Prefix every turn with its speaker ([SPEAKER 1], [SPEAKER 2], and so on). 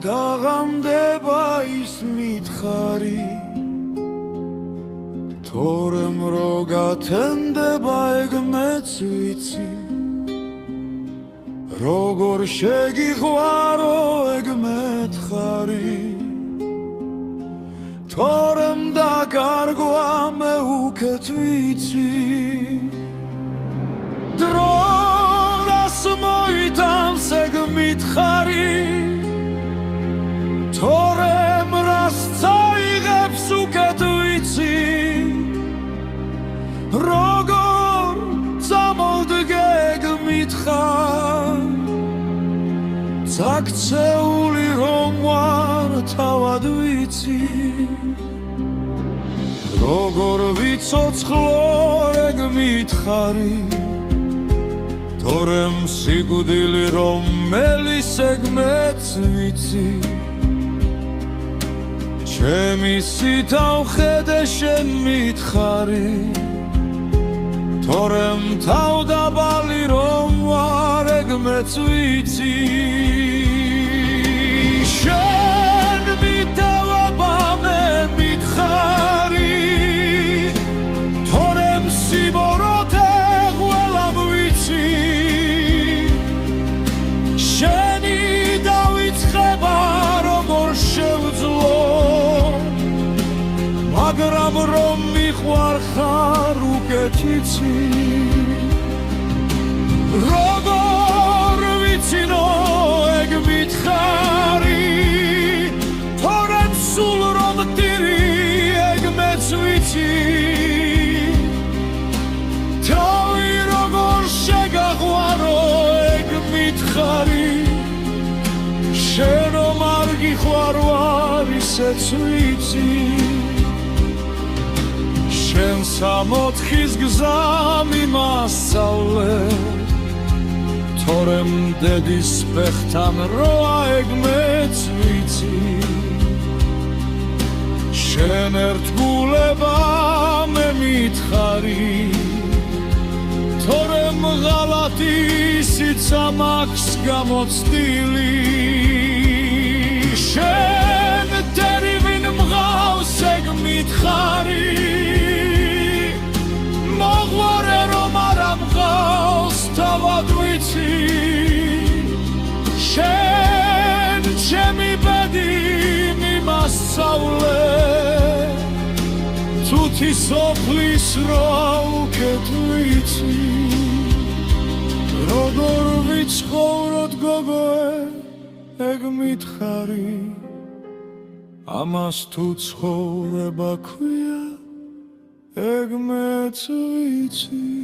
[SPEAKER 1] დაღამდება ის მითხარი თორემ რო გათენდება ეგ მეც ვიცი როგორ შეგიყვარო ეგ მეთხარი თორემ დაკარგვა მე უკეთ ვიცი დროას მოიტანს ეგ მითხარი თორემ რას წაიღებს უკეთ ვიცი როგორ წამოვდგე ეგ მითხარ წაქცეული რომ ვარ თავად ვიცი როგორ ვიცოცხლო ეგ მითხარი თორემ სიკვდილი რომ მელის ეგ მეც ვიცი ჩემი სითავხედე შენ მითხარი თორემ თავდაბალი რომ ვარ ეგ მეც ვიცი შენ მითავაბა მე მითხარი თორემ სიმოროდე ყველამ ვიცი შენი დავიწყება როგორ შევძლო მაგრამ რომ მიყვარხარ უკეთ იცი როგორ ვიცინო ეგ მითხარი თორემ სულ რომ დირი ეგ მეც ვიცი თავი როგორ შეგაყვარო ეგ მითხარი შენ რომ არ გიყვარვარ ისეც ვიცი შენ სამოთხის გზა მიმასწავლე თორემ დედის ფეხთან როა ეგ მეც ვიცი შენ ერთგულება მე მითხარი თორემ ღალატი სიცა მაქვს გამოცდილი შენ დერივინ მღავს ეგ მითხარი მოღვარე რომ არ ამღავს თავად ვიცი შენ ჩემი ბედი მიმასწავლე თუთი სოფლის რო უკეთ ვიცი როგორ ვიცხოვროთ გოგოე ეგ მითხარი ამას თუ ცხოვრება ქვია ეგ მეც ვიცი